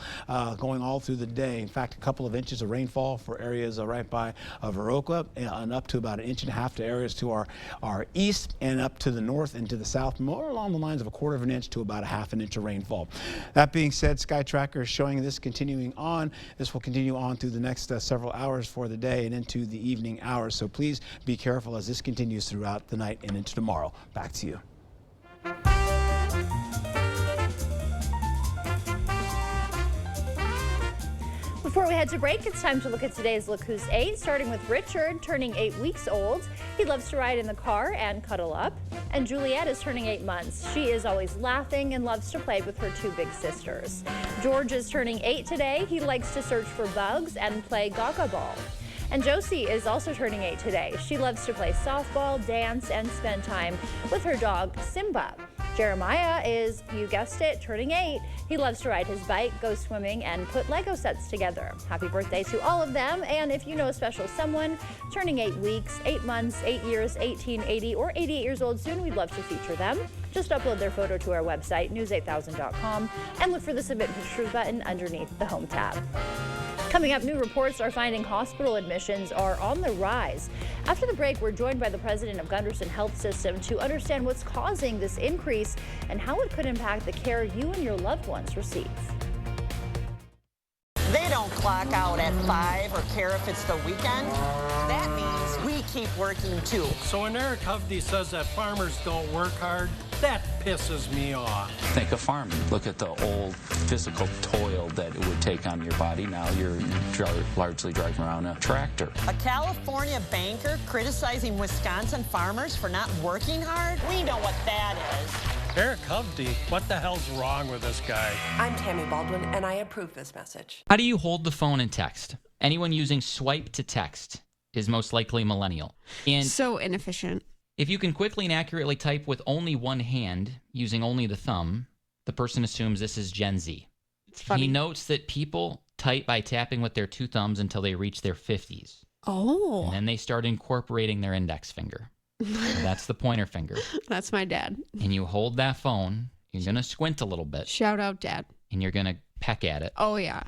going all through the day. In fact, a couple of inches of rainfall for areas right by Viroqua, and up to about 1.5 inches to areas to our east, and up to the north and to the south, more along the lines of 1/4 inch to about 1/2 inch of rainfall. That being said, Sky Tracker is showing this continuing on. This will continue on through the next several hours for the day and into the evening hours. So please be careful as this continues throughout the night and into tomorrow. Back to you. Before we head to break, it's time to look at today's Look Who's 8, starting with Richard, turning 8 weeks old. He loves to ride in the car and cuddle up. And Juliet is turning 8 months. She is always laughing and loves to play with her 2 big sisters. George is turning 8 today. He likes to search for bugs and play Gaga Ball. And Josie is also turning 8 today. She loves to play softball, dance, and spend time with her dog, Simba. Jeremiah is, you guessed it, turning 8. He loves to ride his bike, go swimming, and put Lego sets together. Happy birthday to all of them. And if you know a special someone turning 8 weeks, 8 months, 8 years, 18, 80, or 88 years old soon, we'd love to feature them. Just upload their photo to our website, news8000.com, and look for the Submit Pictures button underneath the Home tab. Coming up, new reports are finding hospital admissions are on the rise. After the break, we're joined by the president of Gunderson Health System to understand what's causing this increase and how it could impact the care you and your loved ones receive. They don't clock out at 5 or care if it's the weekend. That means we keep working too. So when Eric Hovde says that farmers don't work hard, that pisses me off. Think of farming. Look at the old physical toil that it would take on your body. Now you're largely driving around a tractor. A California banker criticizing Wisconsin farmers for not working hard? We know what that is. Eric Hovde, what the hell's wrong with this guy? I'm Tammy Baldwin, and I approve this message. How do you hold the phone and text? Anyone using swipe to text is most likely millennial. And so inefficient. If you can quickly and accurately type with only one hand, using only the thumb, the person assumes this is Gen Z. It's funny. He notes that people type by tapping with their 2 thumbs until they reach their 50s. Oh. And then they start incorporating their index finger. That's the pointer finger. That's my dad. And you hold that phone, you're going to squint a little bit. Shout out, Dad. And you're going to peck at it. Oh, yeah.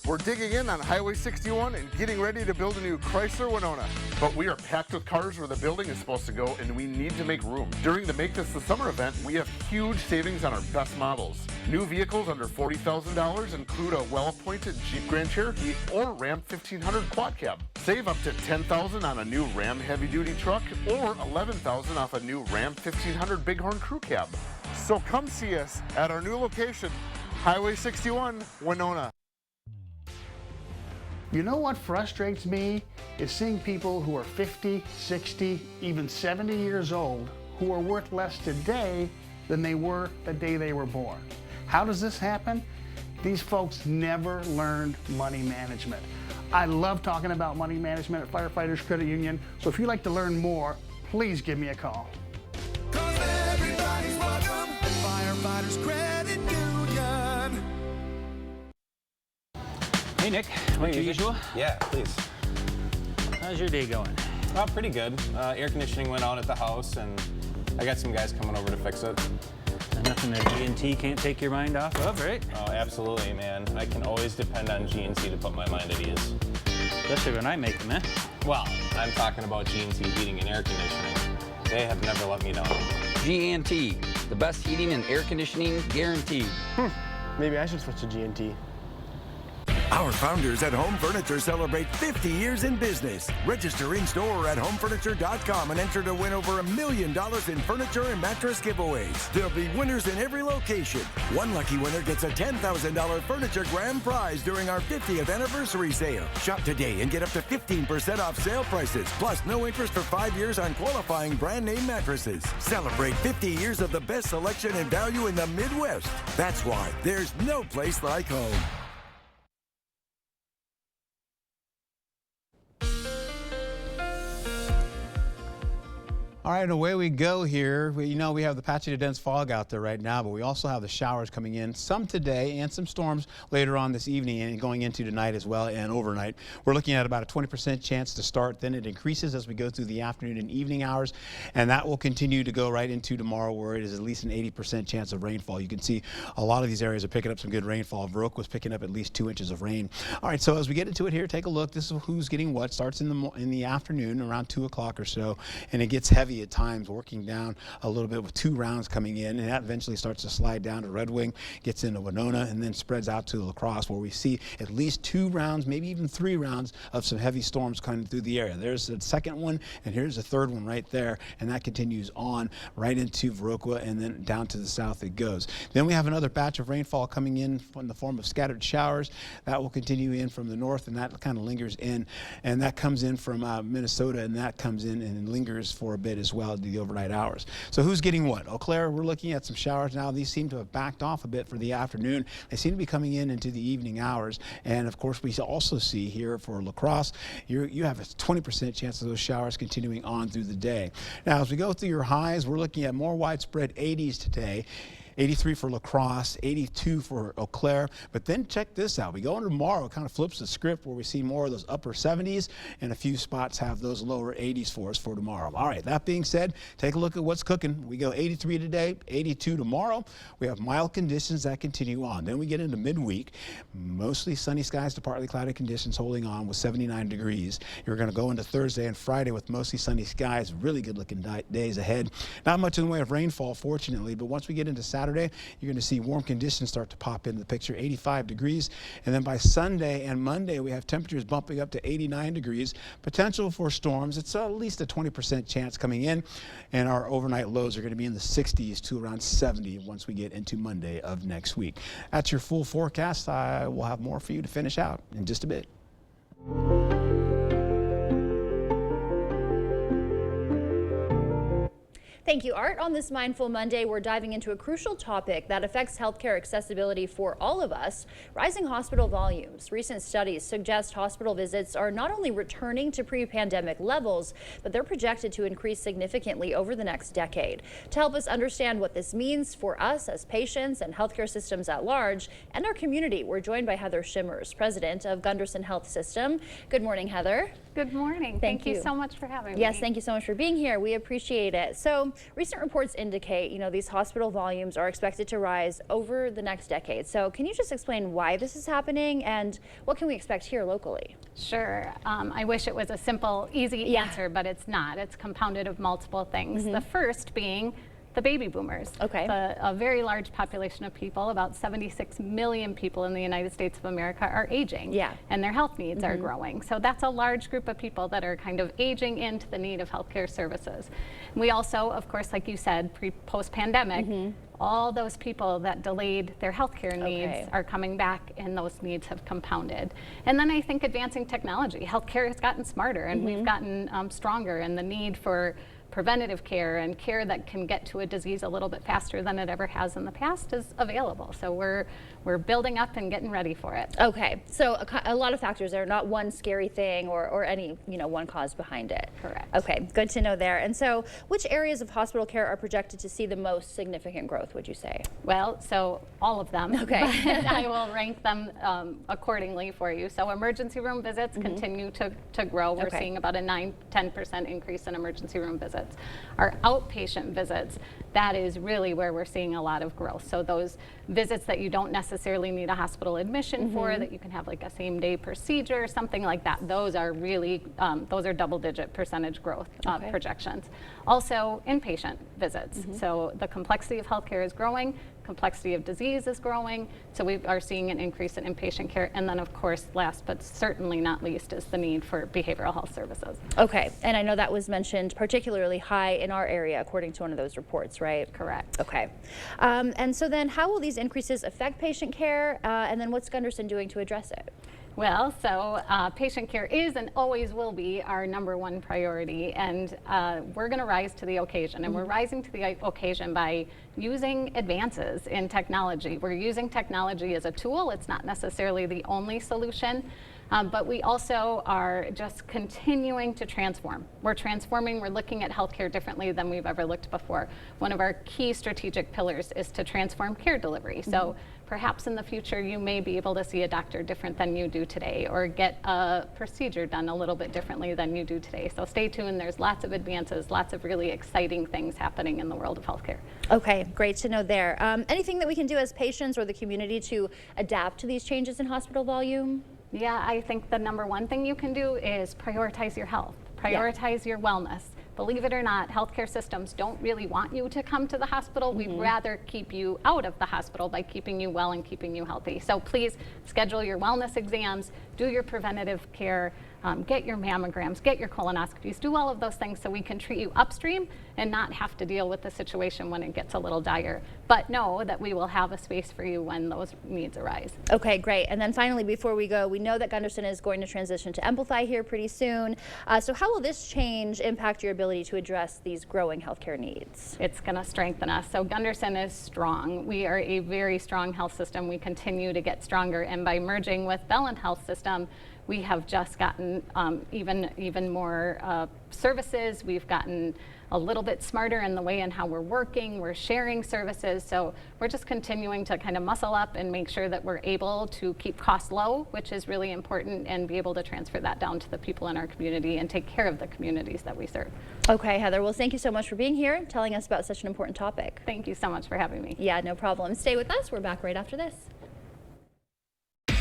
We're digging in on Highway 61 and getting ready to build a new Chrysler Winona. But we are packed with cars where the building is supposed to go, and we need to make room. During the Make This the Summer event, we have huge savings on our best models. New vehicles under $40,000 include a well-appointed Jeep Grand Cherokee or Ram 1500 Quad Cab. Save up to $10,000 on a new Ram heavy-duty truck or $11,000 off a new Ram 1500 Bighorn Crew Cab. So come see us at our new location, Highway 61, Winona. You know what frustrates me is seeing people who are 50, 60, even 70 years old who are worth less today than they were the day they were born. How does this happen? These folks never learned money management. I love talking about money management at Firefighters Credit Union, so if you'd like to learn more, please give me a call. Everybody's welcome at Firefighters Credit Union. Hey Nick, like usual? Yeah, please. How's your day going? Oh, pretty good. Air conditioning went out at the house, and I got some guys coming over to fix it. Nothing that G&T can't take your mind off of, right? Oh, absolutely, man. I can always depend on G&T to put my mind at ease. Especially when I make them, eh? Well, I'm talking about G&T heating and air conditioning. They have never let me down. G&T, the best heating and air conditioning guaranteed. Maybe I should switch to G&T. Our founders at Home Furniture celebrate 50 years in business. Register in-store at homefurniture.com and enter to win over $1 million in furniture and mattress giveaways. There'll be winners in every location. One lucky winner gets a $10,000 furniture grand prize during our 50th anniversary sale. Shop today and get up to 15% off sale prices, plus no interest for 5 years on qualifying brand name mattresses. Celebrate 50 years of the best selection and value in the Midwest. That's why there's no place like home. All right, away we go here. You know, we have the patchy to dense fog out there right now, but we also have the showers coming in, some today and some storms later on this evening and going into tonight as well and overnight. We're looking at about a 20% chance to start. Then it increases as we go through the afternoon and evening hours, and that will continue to go right into tomorrow, where it is at least an 80% chance of rainfall. You can see a lot of these areas are picking up some good rainfall. Viroqua was picking up at least 2 inches of rain. All right, so as we get into it here, take a look. This is who's getting what. Starts in the afternoon around 2 o'clock or so, and it gets heavy at times, working down a little bit with 2 rounds coming in, and that eventually starts to slide down to Red Wing, gets into Winona, and then spreads out to La Crosse, where we see at least 2 rounds, maybe even 3 rounds of some heavy storms coming through the area. There's the second one, and here's the third one right there, and that continues on right into Viroqua, and then down to the south it goes. Then we have another batch of rainfall coming in the form of scattered showers. That will continue in from the north, and that kind of lingers in, and that comes in from Minnesota, and that comes in and lingers for a bit as well the overnight hours. So who's getting what? Eau Claire, we're looking at some showers now. These seem to have backed off a bit for the afternoon. They seem to be coming in into the evening hours. And of course, we also see here for La Crosse, you have a 20% chance of those showers continuing on through the day. Now, as we go through your highs, we're looking at more widespread 80s today. 83 for La Crosse, 82 for Eau Claire. But then check this out. We go into tomorrow, it kind of flips the script where we see more of those upper 70s, and a few spots have those lower 80s for us for tomorrow. All right, that being said, take a look at what's cooking. We go 83 today, 82 tomorrow. We have mild conditions that continue on. Then we get into midweek, mostly sunny skies to partly cloudy conditions holding on with 79 degrees. You're going to go into Thursday and Friday with mostly sunny skies, really good looking days ahead. Not much in the way of rainfall, fortunately, but once we get into Saturday, you're going to see warm conditions start to pop into the picture, 85 degrees. And then by Sunday and Monday, we have temperatures bumping up to 89 degrees. Potential for storms. It's at least a 20% chance coming in. And our overnight lows are going to be in the 60s to around 70 once we get into Monday of next week. That's your full forecast. I will have more for you to finish out in just a bit. Thank you, Art. On this Mindful Monday, we're diving into a crucial topic that affects healthcare accessibility for all of us: rising hospital volumes. Recent studies suggest hospital visits are not only returning to pre-pandemic levels, but they're projected to increase significantly over the next decade. To help us understand what this means for us as patients and healthcare systems at large and our community, we're joined by Heather Shimmers, president of Gundersen Health System. Good morning, Heather. Good morning. Thank you so much for having me. Yes, thank you so much for being here. We appreciate it. So recent reports indicate, these hospital volumes are expected to rise over the next decade. So can you just explain why this is happening and what can we expect here locally? Sure. I wish it was a simple, easy answer, but it's not. It's compounded of multiple things. The first being the baby boomers. Okay. A very large population of people, about 76 million people in the United States of America, are aging. Yeah. And their health needs are growing. So that's a large group of people that are kind of aging into the need of healthcare services. And we also, of course, like you said, post-pandemic, all those people that delayed their healthcare needs are coming back, and those needs have compounded. And then I think advancing technology. Healthcare has gotten smarter, and we've gotten stronger, and the need for preventative care and care that can get to a disease a little bit faster than it ever has in the past is available. So we're building up and getting ready for it. Okay, so a lot of factors there, not one scary thing or any one cause behind it. Correct. Okay, good to know there. And so which areas of hospital care are projected to see the most significant growth, would you say? Well, so all of them. Okay. But I will rank them accordingly for you. So emergency room visits continue to grow. We're seeing about a 9-10% increase in emergency room visits. Our outpatient visits, that is really where we're seeing a lot of growth. So those visits that you don't necessarily need a hospital admission for, that you can have like a same-day procedure, something like that, those are really, those are double-digit percentage growth projections. Also, inpatient visits. So the complexity of healthcare is growing, complexity of disease is growing, so we are seeing an increase in inpatient care. And then, of course, last but certainly not least, is the need for behavioral health services. Okay, and I know that was mentioned particularly high in our area, according to one of those reports, right? Correct. Okay, and so then how will these increases affect patient care, and then what's Gundersen doing to address it? Well, so patient care is and always will be our #1 priority, and we're going to rise to the occasion, and we're rising to the occasion by using advances in technology. We're using technology as a tool. It's not necessarily the only solution, But we also are just continuing to transform. We're transforming, we're looking at healthcare differently than we've ever looked before. One of our key strategic pillars is to transform care delivery. So perhaps in the future you may be able to see a doctor different than you do today, or get a procedure done a little bit differently than you do today. So stay tuned, there's lots of advances, lots of really exciting things happening in the world of healthcare. Okay, great to know there. Anything that we can do as patients or the community to adapt to these changes in hospital volume? Yeah, I think the number one thing you can do is prioritize your health, prioritize your wellness. Believe it or not, healthcare systems don't really want you to come to the hospital. We'd rather keep you out of the hospital by keeping you well and keeping you healthy. So please schedule your wellness exams, do your preventative care, get your mammograms, get your colonoscopies, do all of those things so we can treat you upstream and not have to deal with the situation when it gets a little dire. But know that we will have a space for you when those needs arise. Okay, great. And then finally, before we go, we know that Gunderson is going to transition to Amplify here pretty soon. So how will this change impact your ability to address these growing healthcare needs? It's going to strengthen us. So Gunderson is strong. We are a very strong health system. We continue to get stronger. And by merging with Bellin Health System, we have just gotten even more services. We've gotten a little bit smarter in the way in how we're working. We're sharing services. So we're just continuing to kind of muscle up and make sure that we're able to keep costs low, which is really important, and be able to transfer that down to the people in our community and take care of the communities that we serve. Okay, Heather. Well, thank you so much for being here and telling us about such an important topic. Thank you so much for having me. Yeah, no problem. Stay with us. We're back right after this.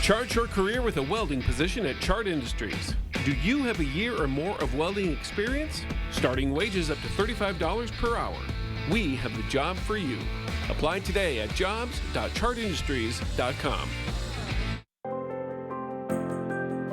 Chart your career with a welding position at Chart Industries. Do you have a year or more of welding experience? Starting wages up to $35 per hour. We have the job for you. Apply today at jobs.chartindustries.com.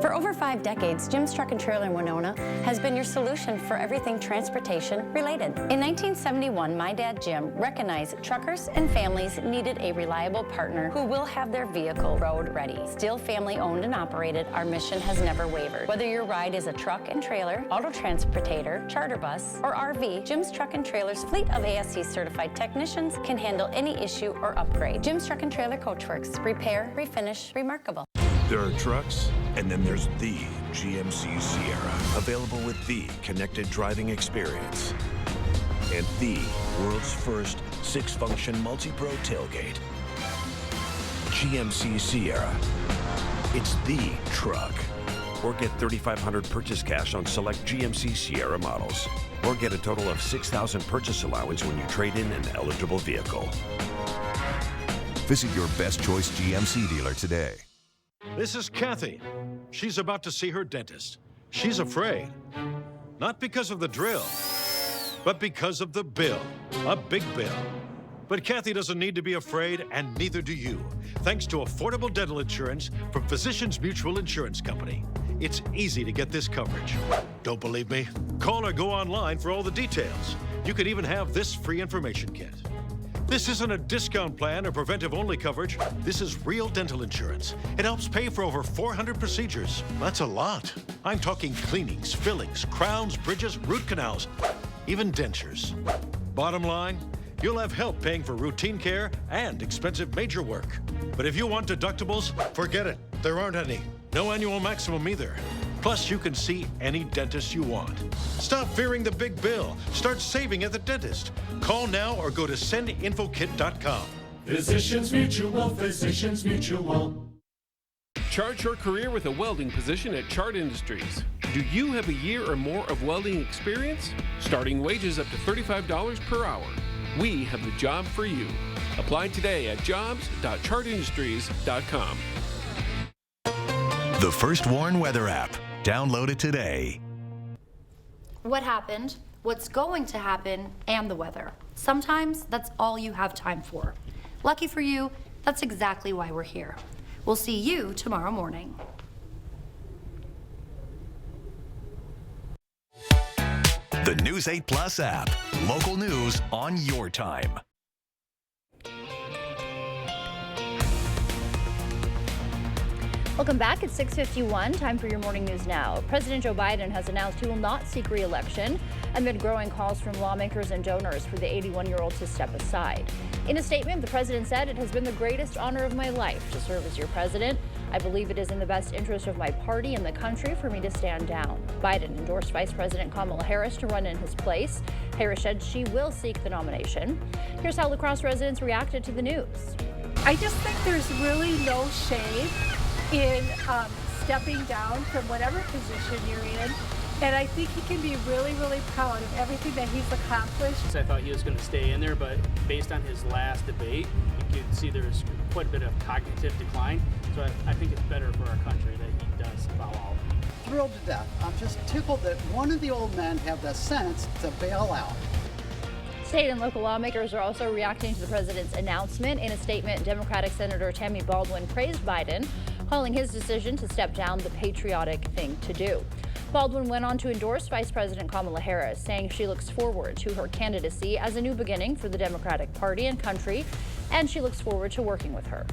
For over 5 decades, Jim's Truck and Trailer in Winona has been your solution for everything transportation related. In 1971, my dad Jim recognized truckers and families needed a reliable partner who will have their vehicle road ready. Still family owned and operated, our mission has never wavered. Whether your ride is a truck and trailer, auto transportator, charter bus, or RV, Jim's Truck and Trailer's fleet of ASE certified technicians can handle any issue or upgrade. Jim's Truck and Trailer Coachworks. Repair, refinish, remarkable. There are trucks, and then there's the GMC Sierra, available with the connected driving experience and the world's first 6-function multi-pro tailgate. GMC Sierra. It's the truck. Or get $3,500 purchase cash on select GMC Sierra models. Or get a total of $6,000 purchase allowance when you trade in an eligible vehicle. Visit your Best Choice GMC dealer today. This is Kathy. She's about to see her dentist. She's afraid. Not because of the drill, but because of the bill. A big bill. But Kathy doesn't need to be afraid, and neither do you, thanks to affordable dental insurance from Physicians Mutual Insurance Company. It's easy to get this coverage. Don't believe me? Call or go online for all the details. You could even have this free information kit. This isn't a discount plan or preventive-only coverage. This is real dental insurance. It helps pay for over 400 procedures. That's a lot. I'm talking cleanings, fillings, crowns, bridges, root canals, even dentures. Bottom line, you'll have help paying for routine care and expensive major work. But if you want deductibles, forget it. There aren't any. No annual maximum either. Plus, you can see any dentist you want. Stop fearing the big bill. Start saving at the dentist. Call now or go to sendinfokit.com. Physicians Mutual, Physicians Mutual. Chart your career with a welding position at Chart Industries. Do you have a year or more of welding experience? Starting wages up to $35 per hour. We have the job for you. Apply today at jobs.chartindustries.com. The First Warn Weather app. Download it today. What happened, what's going to happen, and the weather. Sometimes that's all you have time for. Lucky for you, that's exactly why we're here. We'll see you tomorrow morning. The News 8 Plus app. Local news on your time. Welcome back. It's 6:51. Time for your morning news now. President Joe Biden has announced he will not seek re-election amid growing calls from lawmakers and donors for the 81-year-old to step aside. In a statement, the president said, "It has been the greatest honor of my life to serve as your president. I believe it is in the best interest of my party and the country for me to stand down." Biden endorsed Vice President Kamala Harris to run in his place. Harris said she will seek the nomination. Here's how La Crosse residents reacted to the news. I just think there's really no shame in stepping down from whatever position you're in. And I think he can be really, really proud of everything that he's accomplished. I thought he was going to stay in there, but based on his last debate, you could see there's quite a bit of cognitive decline. So I think it's better for our country that he does bow out. Thrilled to death. I'm just tickled that one of the old men have the sense to bail out. State and local lawmakers are also reacting to the president's announcement. In a statement, Democratic Senator Tammy Baldwin praised Biden, calling his decision to step down the patriotic thing to do. Baldwin went on to endorse Vice President Kamala Harris, saying she looks forward to her candidacy as a new beginning for the Democratic Party and country, and she looks forward to working with her.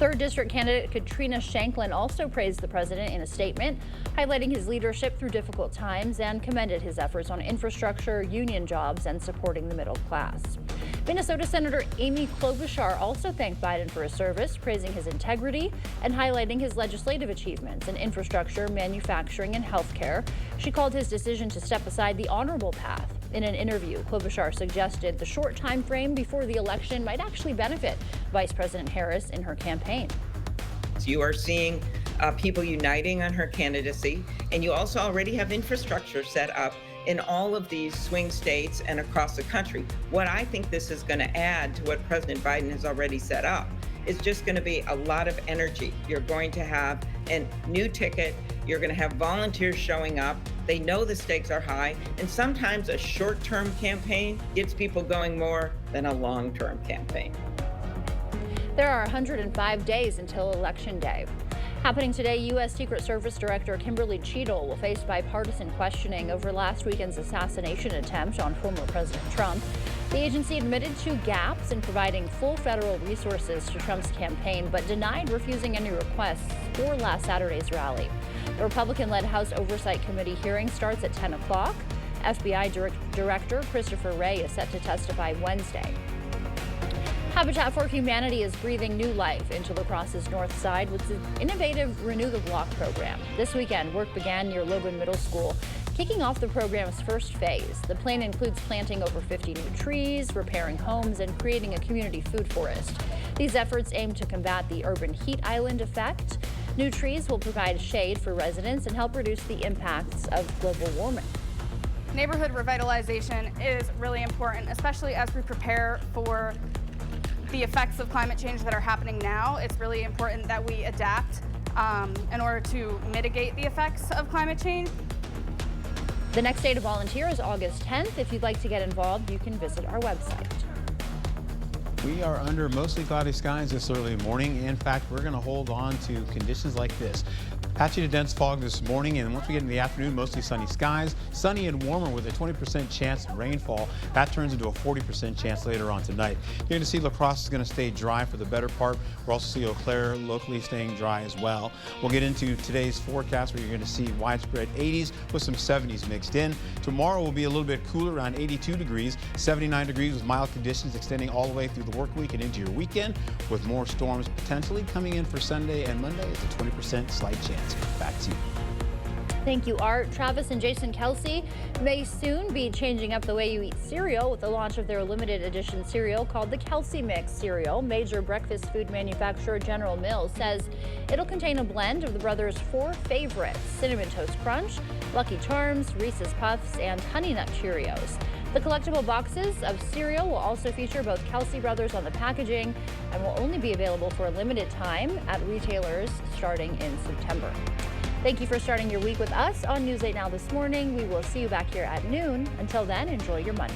3rd District candidate Katrina Shanklin also praised the president in a statement, highlighting his leadership through difficult times and commended his efforts on infrastructure, union jobs, and supporting the middle class. Minnesota Senator Amy Klobuchar also thanked Biden for his service, praising his integrity and highlighting his legislative achievements in infrastructure, manufacturing, and healthcare. She called his decision to step aside the honorable path. In an interview, Klobuchar suggested the short time frame before the election might actually benefit Vice President Harris in her campaign. You are seeing people uniting on her candidacy, and you also already have infrastructure set up in all of these swing states and across the country. What I think this is going to add to what President Biden has already set up is just going to be a lot of energy. You're going to have a new ticket. You're going to have volunteers showing up. They know the stakes are high, and sometimes a short-term campaign gets people going more than a long-term campaign. There are 105 days until Election Day. Happening today, U.S. Secret Service Director Kimberly Cheadle will face bipartisan questioning over last weekend's assassination attempt on former President Trump. The agency admitted to gaps in providing full federal resources to Trump's campaign, but denied refusing any requests for last Saturday's rally. The Republican-led House Oversight Committee hearing starts at 10 o'clock. FBI Director Christopher Wray is set to testify Wednesday. Habitat for Humanity is breathing new life into La Crosse's north side with the innovative Renew the Block program. This weekend, work began near Logan Middle School, kicking off the program's first phase. The plan includes planting over 50 new trees, repairing homes, and creating a community food forest. These efforts aim to combat the urban heat island effect. New trees will provide shade for residents and help reduce the impacts of global warming. Neighborhood revitalization is really important, especially as we prepare for the effects of climate change that are happening now. It's really important that we adapt in order to mitigate the effects of climate change. The next day to volunteer is August 10th. If you'd like to get involved, you can visit our website. We are under mostly cloudy skies this early morning. In fact, we're going to hold on to conditions like this. Patchy to dense fog this morning, and once we get into the afternoon, mostly sunny skies. Sunny and warmer with a 20% chance of rainfall. That turns into a 40% chance later on tonight. You're going to see La Crosse is going to stay dry for the better part. We'll also see Eau Claire locally staying dry as well. We'll get into today's forecast where you're going to see widespread 80s with some 70s mixed in. Tomorrow will be a little bit cooler, around 82 degrees, 79 degrees with mild conditions extending all the way through the work week and into your weekend, with more storms potentially coming in for Sunday and Monday. It's a 20% slight chance. Back to you. Thank you, Art. Travis and Jason Kelsey may soon be changing up the way you eat cereal with the launch of their limited edition cereal called the Kelsey Mix cereal. Major breakfast food manufacturer General Mills says it'll contain a blend of the brothers' 4 favorites: Cinnamon Toast Crunch, Lucky Charms, Reese's Puffs, and Honey Nut Cheerios. The collectible boxes of cereal will also feature both Kelsey Brothers on the packaging and will only be available for a limited time at retailers starting in September. Thank you for starting your week with us on News 8 Now this morning. We will see you back here at noon. Until then, enjoy your Monday.